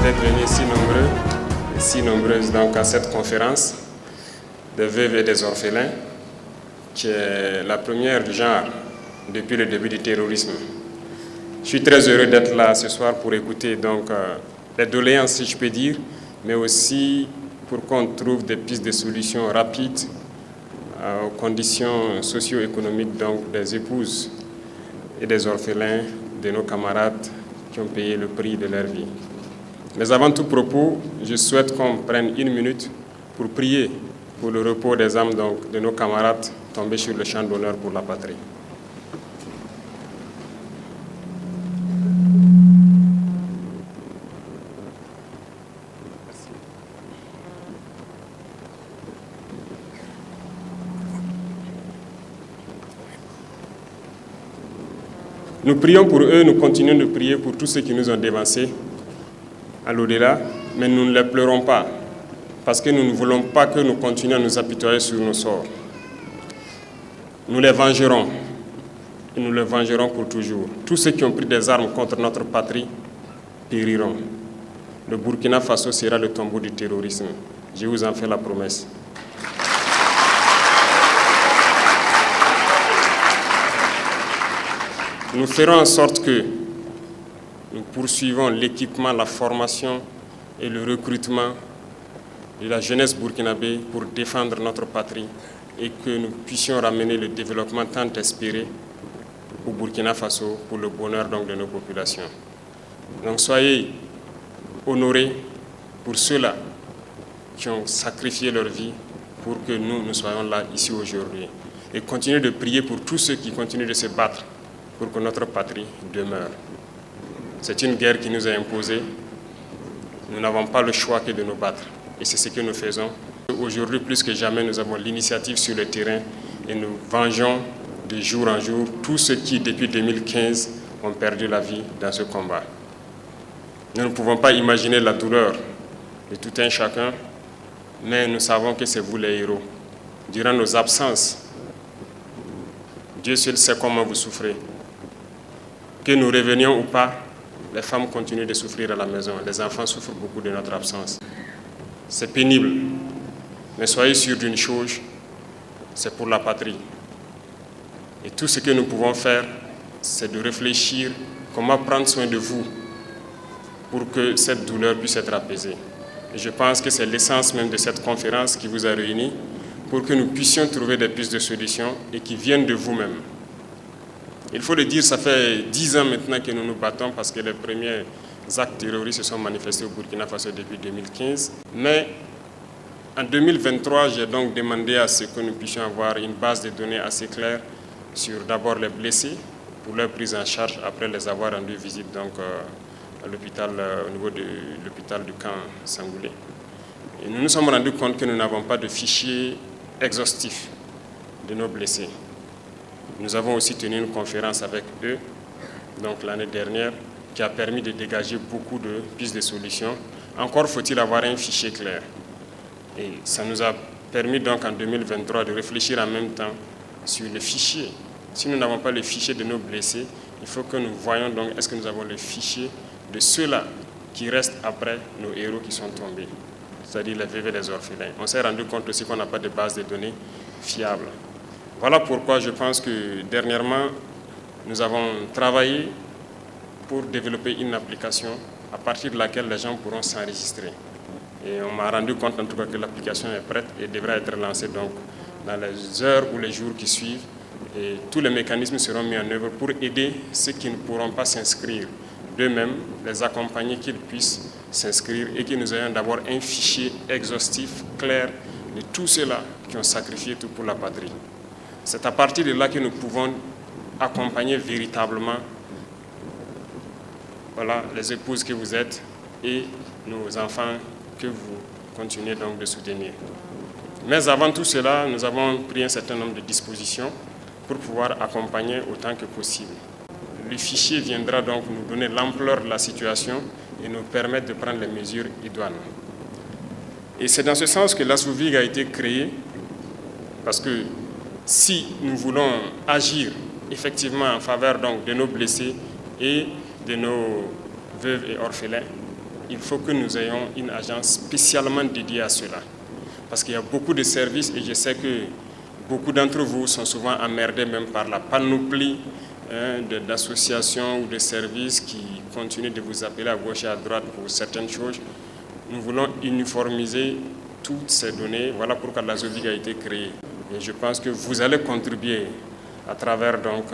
d'être venus si nombreuses donc à cette conférence des veuves et des orphelins, qui est la première du genre depuis le début du terrorisme. Je suis très heureux d'être là ce soir pour écouter donc les doléances, si je peux dire, mais aussi pour qu'on trouve des pistes de solutions rapides aux conditions socio-économiques donc des épouses et des orphelins de nos camarades qui ont payé le prix de leur vie. Mais avant tout propos, je souhaite qu'on prenne une minute pour prier pour le repos des âmes donc, de nos camarades tombés sur le champ d'honneur pour la patrie. Nous prions pour eux, nous continuons de prier pour tous ceux qui nous ont dévancés à l'au-delà, mais nous ne les pleurons pas, parce que nous ne voulons pas que nous continuions à nous apitoyer sur nos sorts. Nous les vengerons, et nous les vengerons pour toujours. Tous ceux qui ont pris des armes contre notre patrie périront. Le Burkina Faso sera le tombeau du terrorisme. Je vous en fais la promesse. Nous ferons en sorte que nous poursuivons l'équipement, la formation et le recrutement de la jeunesse burkinabé pour défendre notre patrie et que nous puissions ramener le développement tant espéré au Burkina Faso pour le bonheur donc de nos populations. Donc soyez honorés pour ceux-là qui ont sacrifié leur vie pour que nous soyons là ici aujourd'hui. Et continuez de prier pour tous ceux qui continuent de se battre pour que notre patrie demeure. C'est une guerre qui nous est imposée. Nous n'avons pas le choix que de nous battre. Et c'est ce que nous faisons. Aujourd'hui, plus que jamais, nous avons l'initiative sur le terrain et nous vengeons de jour en jour tous ceux qui, depuis 2015, ont perdu la vie dans ce combat. Nous ne pouvons pas imaginer la douleur de tout un chacun, mais nous savons que c'est vous les héros. Durant nos absences, Dieu seul sait comment vous souffrez. Que nous revenions ou pas, les femmes continuent de souffrir à la maison. Les enfants souffrent beaucoup de notre absence. C'est pénible, mais soyez sûrs d'une chose, c'est pour la patrie. Et tout ce que nous pouvons faire, c'est de réfléchir comment prendre soin de vous pour que cette douleur puisse être apaisée. Et je pense que c'est l'essence même de cette conférence qui vous a réunis pour que nous puissions trouver des pistes de solutions et qui viennent de vous-même. Il faut le dire, ça fait 10 ans maintenant que nous nous battons parce que les premiers actes terroristes se sont manifestés au Burkina Faso depuis 2015. Mais en 2023, j'ai donc demandé à ce que nous puissions avoir une base de données assez claire sur d'abord les blessés pour leur prise en charge après les avoir rendu visite donc, à l'hôpital, au niveau de l'hôpital du camp Sangoulé. Et nous nous sommes rendus compte que nous n'avons pas de fichier exhaustif de nos blessés. Nous avons aussi tenu une conférence avec eux, donc l'année dernière, qui a permis de dégager beaucoup de pistes de solutions. Encore faut-il avoir un fichier clair. Et ça nous a permis donc en 2023 de réfléchir en même temps sur le fichier. Si nous n'avons pas le fichier de nos blessés, il faut que nous voyions donc est-ce que nous avons le fichier de ceux-là qui restent après nos héros qui sont tombés, c'est-à-dire les veuves et les orphelins. On s'est rendu compte aussi qu'on n'a pas de base de données fiable. Voilà pourquoi je pense que dernièrement, nous avons travaillé pour développer une application à partir de laquelle les gens pourront s'enregistrer. Et on m'a rendu compte en tout cas que l'application est prête et devra être lancée donc dans les heures ou les jours qui suivent. Et tous les mécanismes seront mis en œuvre pour aider ceux qui ne pourront pas s'inscrire d'eux-mêmes, les accompagner qu'ils puissent s'inscrire et que nous ayons d'abord un fichier exhaustif, clair, de tous ceux-là qui ont sacrifié tout pour la patrie. C'est à partir de là que nous pouvons accompagner véritablement les épouses que vous êtes et nos enfants que vous continuez donc de soutenir. Mais avant tout cela, nous avons pris un certain nombre de dispositions pour pouvoir accompagner autant que possible. Le fichier viendra donc nous donner l'ampleur de la situation et nous permettre de prendre les mesures idoines. Et c'est dans ce sens que l'ASOVIG a été créé, parce que si nous voulons agir effectivement en faveur donc, de nos blessés et de nos veuves et orphelins, il faut que nous ayons une agence spécialement dédiée à cela. Parce qu'il y a beaucoup de services et je sais que beaucoup d'entre vous sont souvent emmerdés même par la panoplie d'associations ou de services qui continuent de vous appeler à gauche et à droite pour certaines choses. Nous voulons uniformiser toutes ces données. Voilà pourquoi l'ASOVIG a été créée. Et je pense que vous allez contribuer à travers donc,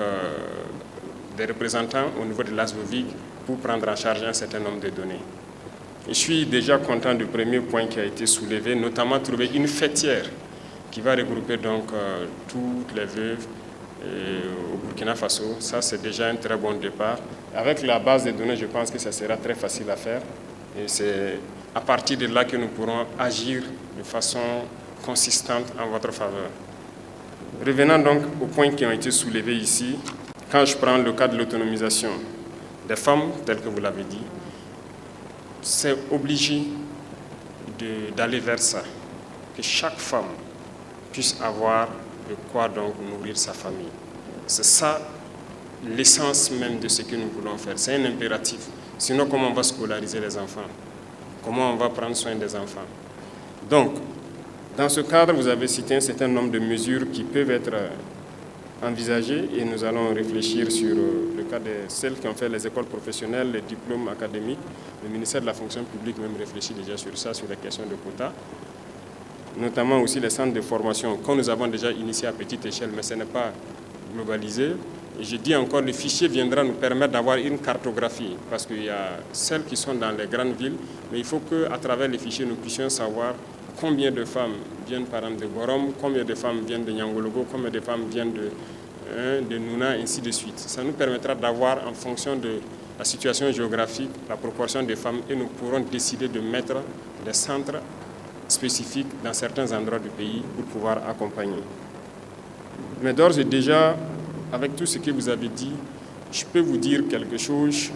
des représentants au niveau de l'ASOVIG pour prendre en charge un certain nombre de données. Je suis déjà content du premier point qui a été soulevé, notamment trouver une fêtière qui va regrouper donc toutes les veuves au Burkina Faso. Ça, c'est déjà un très bon départ. Avec la base des données, je pense que ça sera très facile à faire. Et c'est à partir de là que nous pourrons agir de façon consistante en votre faveur. Revenant donc aux points qui ont été soulevés ici, quand je prends le cas de l'autonomisation des femmes, tel que vous l'avez dit, c'est obligé d'aller vers ça, que chaque femme puisse avoir de quoi donc nourrir sa famille. C'est ça l'essence même de ce que nous voulons faire. C'est un impératif. Sinon, comment on va scolariser les enfants? Comment on va prendre soin des enfants? Donc, dans ce cadre, vous avez cité un certain nombre de mesures qui peuvent être envisagées et nous allons réfléchir sur le cas de celles qui ont fait les écoles professionnelles, les diplômes académiques. Le ministère de la fonction publique même réfléchit déjà sur ça, sur les questions de quotas, notamment aussi les centres de formation, qu'on nous avons déjà initié à petite échelle, mais ce n'est pas globalisé. Et je dis encore, le fichier viendra nous permettre d'avoir une cartographie, parce qu'il y a celles qui sont dans les grandes villes, mais il faut qu'à travers les fichiers, nous puissions savoir combien de femmes viennent par exemple de Gorom, combien de femmes viennent de Nyangologo, combien de femmes viennent de Nouna, ainsi de suite. Ça nous permettra d'avoir, en fonction de la situation géographique, la proportion des femmes, et nous pourrons décider de mettre des centres spécifiques dans certains endroits du pays pour pouvoir accompagner. Mais d'ores et déjà, avec tout ce que vous avez dit, je peux vous dire quelque chose.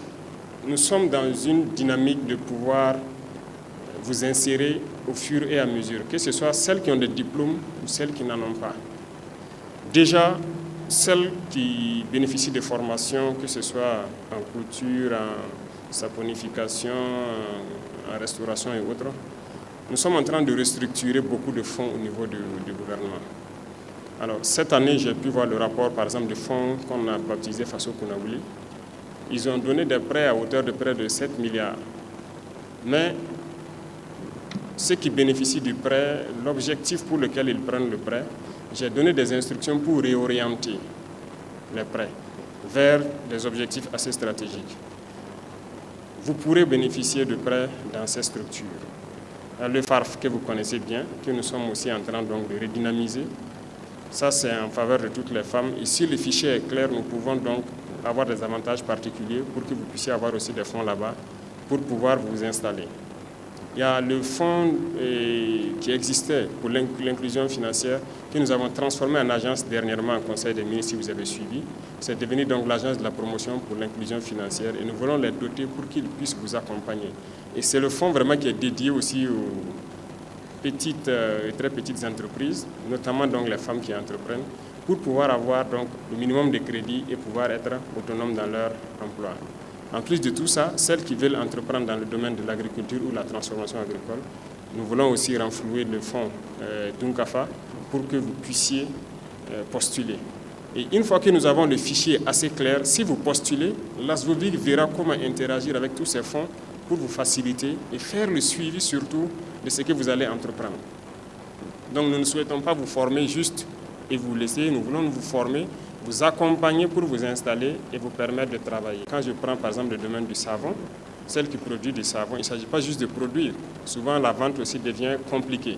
Nous sommes dans une dynamique de pouvoir vous insérer au fur et à mesure, que ce soit celles qui ont des diplômes ou celles qui n'en ont pas. Déjà, celles qui bénéficient de formations, que ce soit en couture, en saponification, en restauration et autres, nous sommes en train de restructurer beaucoup de fonds au niveau du gouvernement. Alors, cette année, j'ai pu voir le rapport, par exemple, de fonds qu'on a baptisé Faso Kounaouli. Ils ont donné des prêts à hauteur de près de 7 milliards. Mais ceux qui bénéficient du prêt, l'objectif pour lequel ils prennent le prêt, j'ai donné des instructions pour réorienter les prêts vers des objectifs assez stratégiques. Vous pourrez bénéficier de prêts dans ces structures. Le FARF que vous connaissez bien, que nous sommes aussi en train donc de redynamiser, ça c'est en faveur de toutes les femmes. Et si le fichier est clair, nous pouvons donc avoir des avantages particuliers pour que vous puissiez avoir aussi des fonds là-bas pour pouvoir vous installer. Il y a le fonds qui existait pour l'inclusion financière que nous avons transformé en agence dernièrement au Conseil des ministres, si vous avez suivi. C'est devenu donc l'agence de la promotion pour l'inclusion financière et nous voulons les doter pour qu'ils puissent vous accompagner. Et c'est le fonds vraiment qui est dédié aussi aux petites et très petites entreprises, notamment donc les femmes qui entreprennent, pour pouvoir avoir donc le minimum de crédit et pouvoir être autonomes dans leur emploi. En plus de tout ça, celles qui veulent entreprendre dans le domaine de l'agriculture ou la transformation agricole, nous voulons aussi renflouer le fonds Dunkafa pour que vous puissiez postuler. Et une fois que nous avons le fichier assez clair, si vous postulez, l'ASOVIG verra comment interagir avec tous ces fonds pour vous faciliter et faire le suivi surtout de ce que vous allez entreprendre. Donc nous ne souhaitons pas vous former juste et vous laisser, nous voulons vous former, vous accompagner pour vous installer et vous permettre de travailler. Quand je prends par exemple le domaine du savon, celle qui produit du savon, il ne s'agit pas juste de produire. Souvent la vente aussi devient compliquée.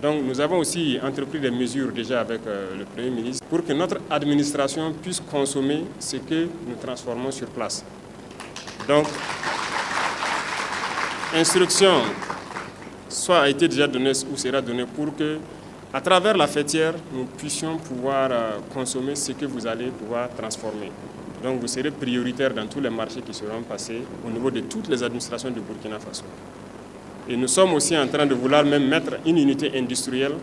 Donc nous avons aussi entrepris des mesures déjà avec le Premier ministre pour que notre administration puisse consommer ce que nous transformons sur place. Donc, instruction soit a été déjà donnée ou sera donnée pour que, à travers la fêtière, nous puissions pouvoir consommer ce que vous allez pouvoir transformer. Donc vous serez prioritaire dans tous les marchés qui seront passés au niveau de toutes les administrations du Burkina Faso. Et nous sommes aussi en train de vouloir même mettre une unité industrielle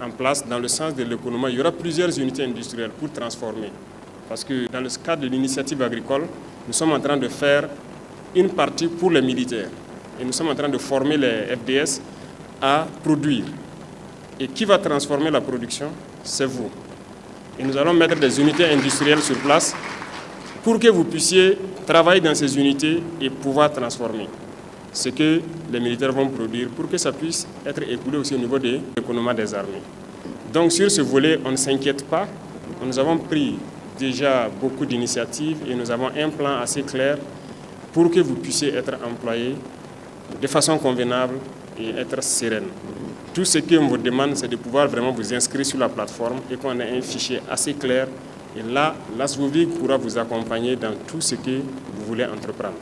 en place dans le sens de l'économie. Il y aura plusieurs unités industrielles pour transformer. Parce que dans le cadre de l'initiative agricole, nous sommes en train de faire une partie pour les militaires. et nous sommes en train de former les FDS à produire. Et qui va transformer la production? C'est vous. Et nous allons mettre des unités industrielles sur place pour que vous puissiez travailler dans ces unités et pouvoir transformer ce que les militaires vont produire pour que ça puisse être écoulé aussi au niveau de l'économie des armées. Donc sur ce volet, on ne s'inquiète pas. Nous avons pris déjà beaucoup d'initiatives et nous avons un plan assez clair pour que vous puissiez être employés de façon convenable et être sereine. Tout ce qu'on vous demande, c'est de pouvoir vraiment vous inscrire sur la plateforme et qu'on ait un fichier assez clair. Et là, l'ASVOVIG pourra vous accompagner dans tout ce que vous voulez entreprendre.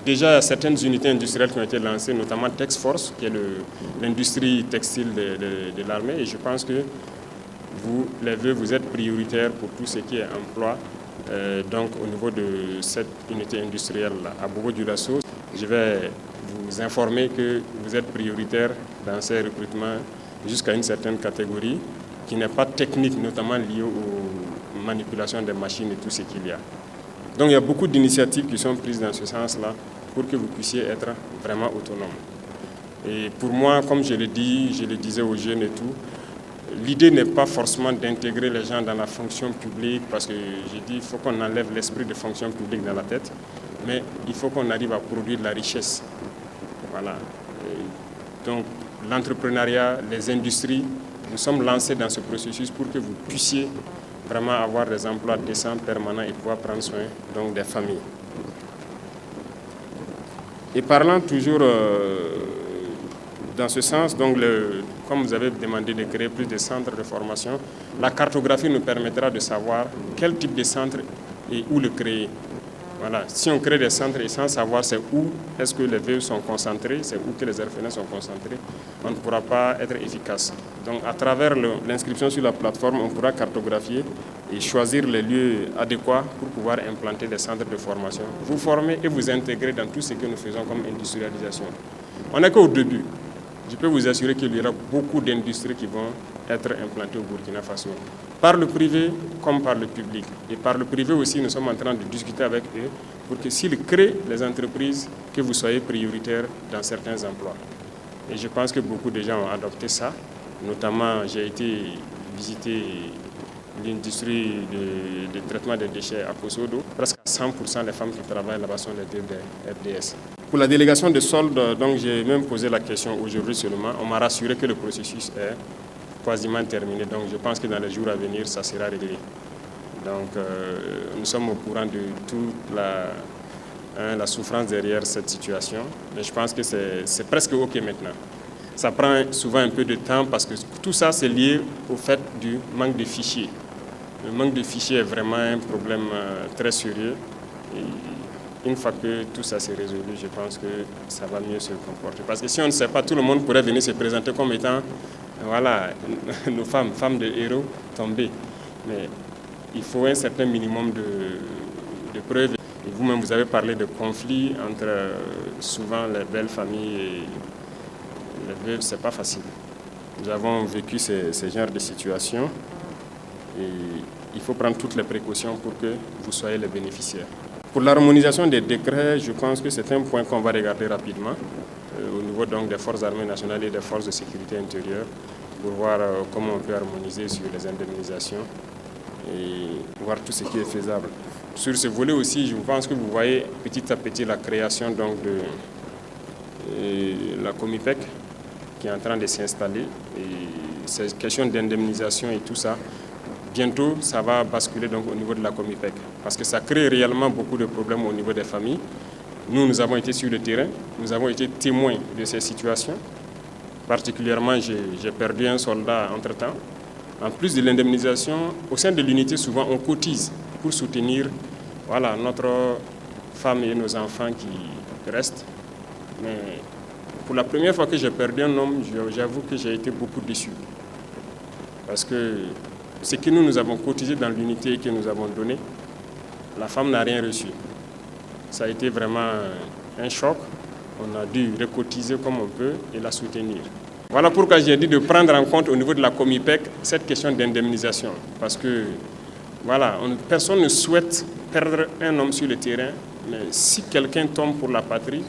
Déjà, il y a certaines unités industrielles qui ont été lancées, notamment TexForce, qui est l'industrie textile de l'armée. Et je pense que vous, les vœux, vous êtes prioritaires pour tout ce qui est emploi. Donc, au niveau de cette unité industrielle à Bobo-Dioulasso, je vais vous informer que vous êtes prioritaire dans ces recrutements jusqu'à une certaine catégorie qui n'est pas technique, notamment liée aux manipulations des machines et tout ce qu'il y a. Donc il y a beaucoup d'initiatives qui sont prises dans ce sens-là pour que vous puissiez être vraiment autonome. Et pour moi, comme je le disais aux jeunes et tout, l'idée n'est pas forcément d'intégrer les gens dans la fonction publique parce que j'ai dit qu'il faut qu'on enlève l'esprit de fonction publique dans la tête, mais il faut qu'on arrive à produire de la richesse. Voilà. Et donc l'entrepreneuriat, les industries, nous sommes lancés dans ce processus pour que vous puissiez vraiment avoir des emplois décents, permanents et pouvoir prendre soin donc, des familles. Et parlant toujours dans ce sens, donc comme vous avez demandé de créer plus de centres de formation, la cartographie nous permettra de savoir quel type de centre et où le créer. Voilà. Si on crée des centres et sans savoir c'est où est-ce que les VE sont concentrés, c'est où que les orphelins sont concentrés, on ne pourra pas être efficace. Donc à travers l'inscription sur la plateforme, on pourra cartographier et choisir les lieux adéquats pour pouvoir implanter des centres de formation. Vous former et vous intégrer dans tout ce que nous faisons comme industrialisation. On n'est qu'au début. Je peux vous assurer qu'il y aura beaucoup d'industries qui vont être implantées au Burkina Faso, par le privé comme par le public. Et par le privé aussi, nous sommes en train de discuter avec eux pour que s'ils créent les entreprises, que vous soyez prioritaires dans certains emplois. Et je pense que beaucoup de gens ont adopté ça. Notamment, j'ai été visiter l'industrie de traitement des déchets à Kosodo. Presque 100% des femmes qui travaillent là-bas sont des FDS. Pour la délégation de soldes, donc j'ai même posé la question aujourd'hui seulement. On m'a rassuré que le processus est quasiment terminé. Donc je pense que dans les jours à venir, ça sera réglé. Donc nous sommes au courant de toute la souffrance derrière cette situation. Mais je pense que c'est presque OK maintenant. Ça prend souvent un peu de temps parce que tout ça, c'est lié au fait du manque de fichiers. Le manque de fichiers est vraiment un problème très sérieux. Et une fois que tout ça s'est résolu, je pense que ça va mieux se comporter. Parce que si on ne sait pas, tout le monde pourrait venir se présenter comme étant, voilà, nos femmes de héros tombées. Mais il faut un certain minimum de preuves. Et vous-même, vous avez parlé de conflits entre souvent les belles familles et les veuves. Ce n'est pas facile. Nous avons vécu ces genres de situations et il faut prendre toutes les précautions pour que vous soyez les bénéficiaires. Pour l'harmonisation des décrets, je pense que c'est un point qu'on va regarder rapidement au niveau donc, des forces armées nationales et des forces de sécurité intérieure pour voir comment on peut harmoniser sur les indemnisations et voir tout ce qui est faisable. Sur ce volet aussi, je pense que vous voyez petit à petit la création donc, de la Comipec qui est en train de s'installer. Et ces questions d'indemnisation et tout ça, bientôt, ça va basculer donc au niveau de la Comipec parce que ça crée réellement beaucoup de problèmes au niveau des familles. Nous avons été sur le terrain, nous avons été témoins de ces situations. Particulièrement, j'ai perdu un soldat entre-temps. En plus de l'indemnisation, au sein de l'unité, souvent, on cotise pour soutenir voilà, notre femme et nos enfants qui restent. Mais pour la première fois que j'ai perdu un homme, j'avoue que j'ai été beaucoup déçu. Parce que ce que nous avons cotisé dans l'unité et que nous avons donné, la femme n'a rien reçu. Ça a été vraiment un choc. On a dû recotiser comme on peut et la soutenir. Voilà pourquoi j'ai dit de prendre en compte au niveau de la Comipec cette question d'indemnisation. Parce que voilà, personne ne souhaite perdre un homme sur le terrain, mais si quelqu'un tombe pour la patrie,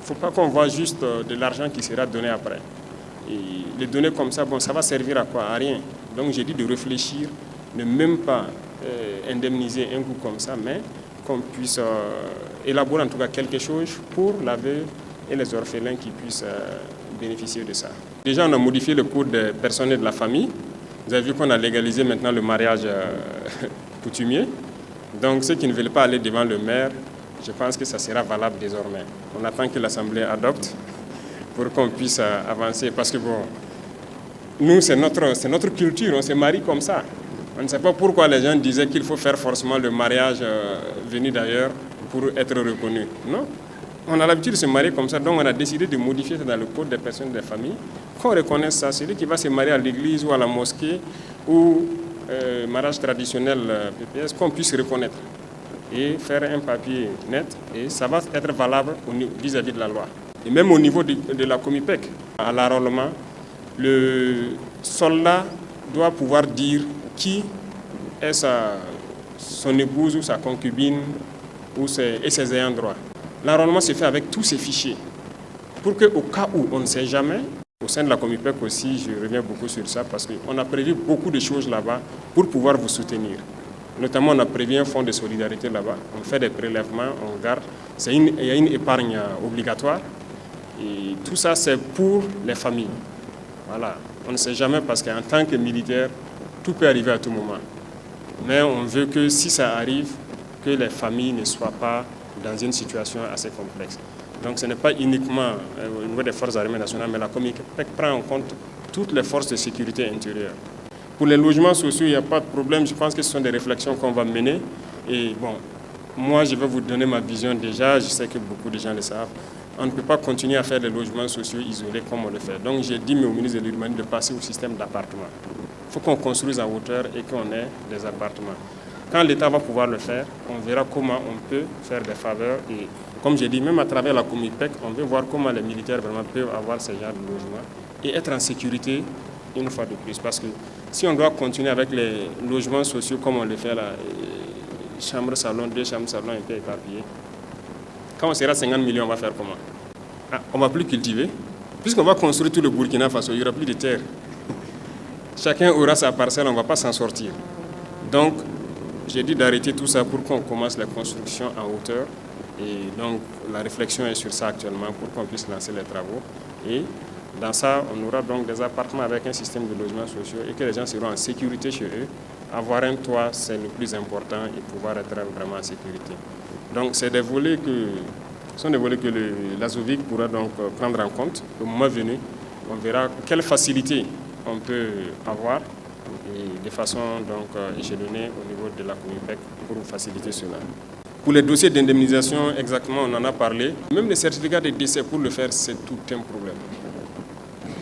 faut pas qu'on voit juste de l'argent qui sera donné après. Et les données comme ça, bon, ça va servir à quoi? À rien. Donc j'ai dit de réfléchir, ne même pas indemniser un coup comme ça, mais qu'on puisse élaborer en tout cas quelque chose pour la veuve et les orphelins qui puissent bénéficier de ça. Déjà, on a modifié le code des personnes et de la famille. Vous avez vu qu'on a légalisé maintenant le mariage coutumier. Donc ceux qui ne veulent pas aller devant le maire, je pense que ça sera valable désormais. On attend que l'Assemblée adopte pour qu'on puisse avancer. Parce que bon, nous, c'est notre culture, on se marie comme ça. On ne sait pas pourquoi les gens disaient qu'il faut faire forcément le mariage venu d'ailleurs pour être reconnu. Non, on a l'habitude de se marier comme ça, donc on a décidé de modifier ça dans le code des personnes et des familles, qu'on reconnaisse ça. Celui qui va se marier à l'église ou à la mosquée ou mariage traditionnel PPS, qu'on puisse reconnaître et faire un papier net, et ça va être valable vis-à-vis de la loi. Et même au niveau de la Comipec, à l'enrôlement, le soldat doit pouvoir dire qui est son épouse ou sa concubine et ses ayants droit. L'enrôlement se fait avec tous ces fichiers pour qu'au cas où on ne sait jamais, au sein de la Comipec aussi, je reviens beaucoup sur ça parce qu'on a prévu beaucoup de choses là-bas pour pouvoir vous soutenir. Notamment, on a prévu un fonds de solidarité là-bas. On fait des prélèvements, on garde. Il y a une épargne obligatoire. Et tout ça, c'est pour les familles. Voilà. On ne sait jamais parce qu'en tant que militaire, tout peut arriver à tout moment. Mais on veut que si ça arrive, que les familles ne soient pas dans une situation assez complexe. Donc ce n'est pas uniquement au niveau des forces armées nationales, mais la Comipec prend en compte toutes les forces de sécurité intérieure. Pour les logements sociaux, il n'y a pas de problème. Je pense que ce sont des réflexions qu'on va mener. Et bon, moi, je vais vous donner ma vision déjà. Je sais que beaucoup de gens le savent. On ne peut pas continuer à faire des logements sociaux isolés comme on le fait. Donc j'ai dit au ministre de l'Urbanisme de passer au système d'appartements. Il faut qu'on construise en hauteur et qu'on ait des appartements. Quand l'État va pouvoir le faire, on verra comment on peut faire des faveurs. Et comme j'ai dit, même à travers la Comipec, on veut voir comment les militaires vraiment peuvent avoir ce genre de logements et être en sécurité une fois de plus. Parce que si on doit continuer avec les logements sociaux comme on le fait là, chambre, salon, 2 chambres, salon, un peu éparpillé, quand on sera 50 millions, on va faire comment? On ne va plus cultiver. Puisqu'on va construire tout le Burkina Faso, il n'y aura plus de terre. Chacun aura sa parcelle, on ne va pas s'en sortir. Donc, j'ai dit d'arrêter tout ça pour qu'on commence la construction en hauteur. Et donc, la réflexion est sur ça actuellement pour qu'on puisse lancer les travaux. Et dans ça, on aura donc des appartements avec un système de logements sociaux et que les gens seront en sécurité chez eux. Avoir un toit, c'est le plus important et pouvoir être vraiment en sécurité. Donc, c'est des volets que l'ASOVIC pourra donc prendre en compte. Au moment venu, on verra quelles facilités on peut avoir et de façon donc échelonnée au niveau de la Comipec pour faciliter cela. Pour les dossiers d'indemnisation, exactement, on en a parlé. Même les certificats de décès, pour le faire, c'est tout un problème.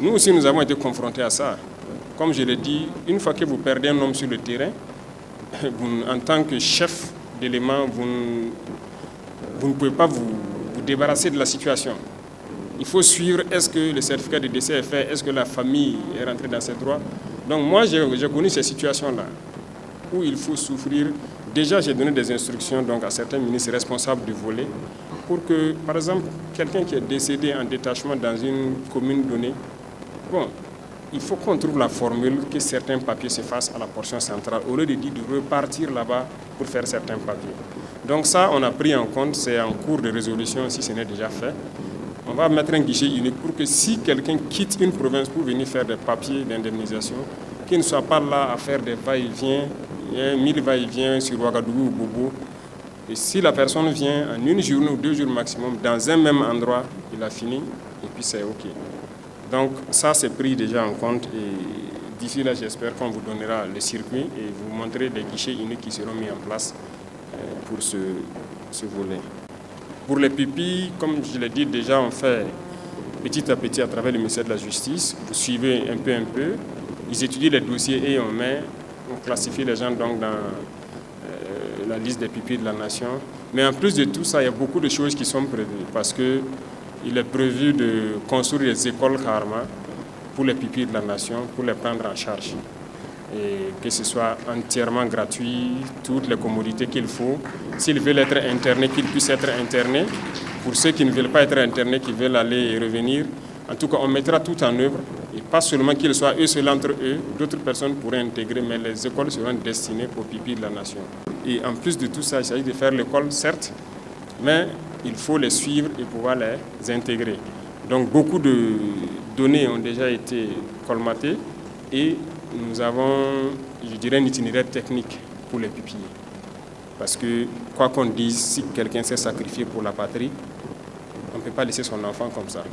Nous aussi, nous avons été confrontés à ça. Comme je l'ai dit, une fois que vous perdez un homme sur le terrain, en tant que chef d'élément, vous ne pouvez pas vous débarrasser de la situation. Il faut suivre, est-ce que le certificat de décès est fait, est-ce que la famille est rentrée dans ses droits. Donc moi, j'ai connu ces situations-là, où il faut souffrir. Déjà, j'ai donné des instructions donc, à certains ministres responsables du volet, pour que, par exemple, quelqu'un qui est décédé en détachement dans une commune donnée, bon, il faut qu'on trouve la formule que certains papiers se fassent à la portion centrale, au lieu de dire de repartir là-bas pour faire certains papiers. Donc ça, on a pris en compte, c'est en cours de résolution si ce n'est déjà fait. On va mettre un guichet unique pour que si quelqu'un quitte une province pour venir faire des papiers d'indemnisation, qu'il ne soit pas là à faire des va-et-vient, 1000 va-et-vient sur Ouagadougou ou Bobo. Et si la personne vient en une journée ou 2 jours maximum, dans un même endroit, il a fini et puis c'est OK. Donc ça, c'est pris déjà en compte et d'ici là, j'espère qu'on vous donnera le circuit et vous montrer des guichets uniques qui seront mis en place pour ce volet. Pour les pupilles, comme je l'ai dit déjà, on fait petit à petit à travers le ministère de la Justice. Vous suivez un peu. Ils étudient les dossiers et on classifie les gens donc dans la liste des pupilles de la nation. Mais en plus de tout ça, il y a beaucoup de choses qui sont prévues parce qu'il est prévu de construire des écoles Karma pour les pupilles de la nation, pour les prendre en charge. Et que ce soit entièrement gratuit, toutes les commodités qu'il faut. S'ils veulent être internés, qu'ils puissent être internés, Pour ceux qui ne veulent pas être internés, qui veulent aller et revenir, en tout cas, on mettra tout en œuvre. Et pas seulement qu'ils soient eux seuls entre eux, d'autres personnes pourraient intégrer, mais les écoles seront destinées aux pupilles de la nation. Et en plus de tout ça, il s'agit de faire l'école, certes, mais il faut les suivre et pouvoir les intégrer. Donc beaucoup de données ont déjà été colmatées et nous avons, je dirais, un itinéraire technique pour les pupilles. Parce que, quoi qu'on dise, si quelqu'un s'est sacrifié pour la patrie, on ne peut pas laisser son enfant comme ça.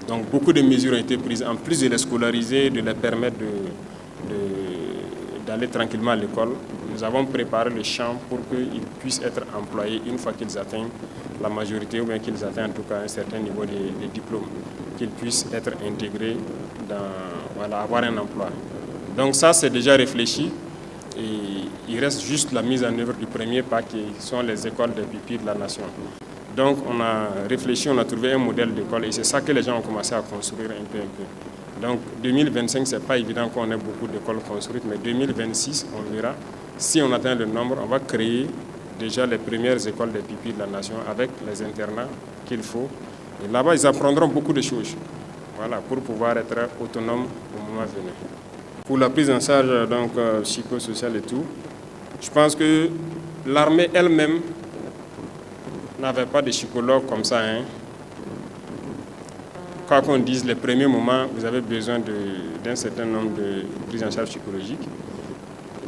Donc beaucoup de mesures ont été prises, en plus de les scolariser, de les permettre d'aller tranquillement à l'école. Nous avons préparé le champ pour qu'ils puissent être employés une fois qu'ils atteignent la majorité ou bien qu'ils atteignent en tout cas un certain niveau de diplôme, qu'ils puissent être intégrés avoir un emploi. Donc ça, c'est déjà réfléchi et il reste juste la mise en œuvre du premier pas qui sont les écoles des pupilles de la nation. Donc on a réfléchi, on a trouvé un modèle d'école et c'est ça que les gens ont commencé à construire un peu. Donc 2025, ce n'est pas évident qu'on ait beaucoup d'écoles construites, mais 2026, on verra. Si on atteint le nombre, on va créer déjà les premières écoles des pupilles de la nation avec les internats qu'il faut. Et là-bas, ils apprendront beaucoup de choses, voilà, pour pouvoir être autonomes au moment venu. Pour la prise en charge psychosociale et tout, je pense que l'armée elle-même n'avait pas de psychologue comme ça. Quoi qu'on dise, les premiers moments, vous avez besoin d'un certain nombre de prises en charge psychologiques.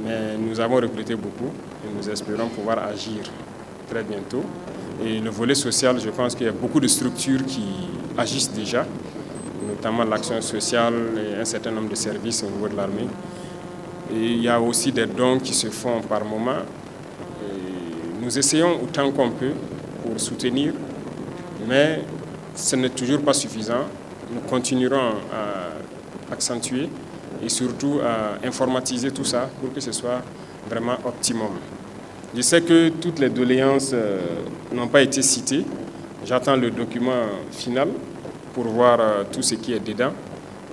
Mais nous avons recruté beaucoup et nous espérons pouvoir agir très bientôt. Et le volet social, je pense qu'il y a beaucoup de structures qui agissent déjà, notamment l'action sociale et un certain nombre de services au niveau de l'armée. Et il y a aussi des dons qui se font par moment. Et nous essayons autant qu'on peut pour soutenir, mais ce n'est toujours pas suffisant. Nous continuerons à accentuer et surtout à informatiser tout ça pour que ce soit vraiment optimum. Je sais que toutes les doléances n'ont pas été citées. J'attends le document final pour voir tout ce qui est dedans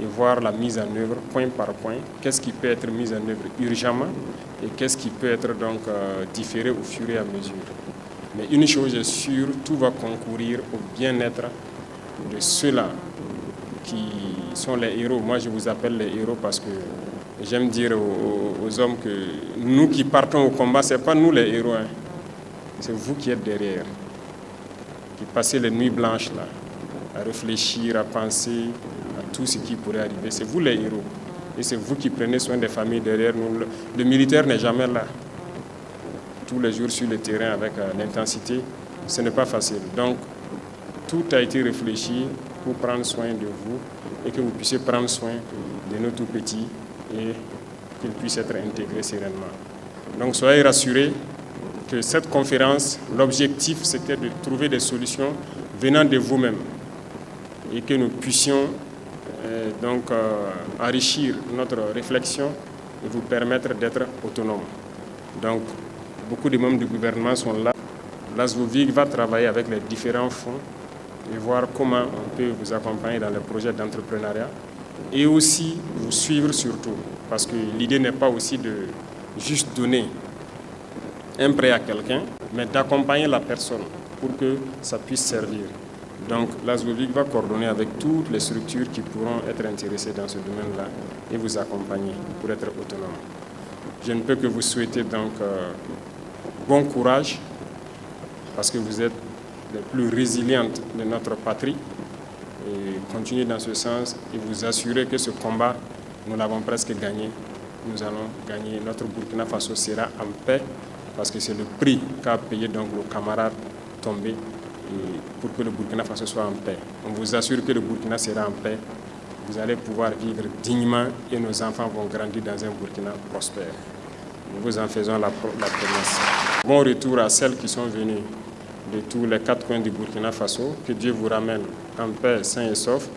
et voir la mise en œuvre point par point. Qu'est-ce qui peut être mis en œuvre urgemment et qu'est-ce qui peut être donc différé au fur et à mesure. Mais une chose est sûre, tout va concourir au bien-être de ceux-là qui sont les héros. Moi, je vous appelle les héros parce que j'aime dire aux hommes que nous qui partons au combat, ce n'est pas nous les héros. C'est vous qui êtes derrière, qui passez les nuits blanches là, à réfléchir, à penser à tout ce qui pourrait arriver. C'est vous les héros. Et c'est vous qui prenez soin des familles derrière nous. Le militaire n'est jamais là. Tous les jours sur le terrain avec l'intensité, ce n'est pas facile. Donc, tout a été réfléchi pour prendre soin de vous et que vous puissiez prendre soin de nos tout petits et qu'ils puissent être intégrés sereinement. Donc, soyez rassurés que cette conférence, l'objectif, c'était de trouver des solutions venant de vous-même et que nous puissions enrichir notre réflexion et vous permettre d'être autonomes. Donc, beaucoup de membres du gouvernement sont là. L'ASVOVIG va travailler avec les différents fonds et voir comment on peut vous accompagner dans les projets d'entrepreneuriat et aussi vous suivre surtout. Parce que l'idée n'est pas aussi de juste donner un prêt à quelqu'un, mais d'accompagner la personne pour que ça puisse servir. Donc l'ASVOVIG va coordonner avec toutes les structures qui pourront être intéressées dans ce domaine-là et vous accompagner pour être autonome. Je ne peux que vous souhaiter donc bon courage parce que vous êtes les plus résilientes de notre patrie et continuez dans ce sens et vous assurer que ce combat, nous l'avons presque gagné. Nous allons gagner. Notre Burkina Faso sera en paix parce que c'est le prix qu'a payé donc nos camarades tombés et pour que le Burkina Faso soit en paix. On vous assure que le Burkina sera en paix. Vous allez pouvoir vivre dignement et nos enfants vont grandir dans un Burkina prospère. Nous vous en faisons la promesse. Bon retour à celles qui sont venues de tous les 4 coins du Burkina Faso. Que Dieu vous ramène en paix, sain et sauf.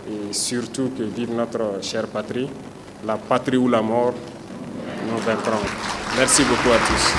Et surtout que vive notre chère patrie. La patrie ou la mort, nous vaincrons. Merci beaucoup à tous.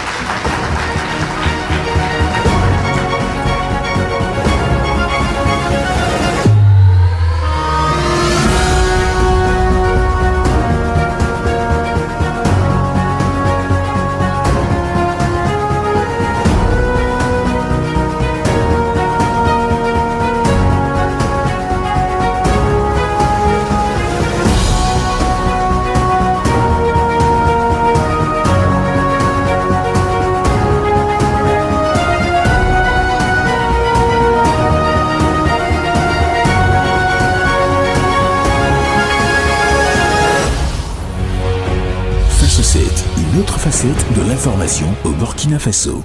facettes de l'information au Burkina Faso.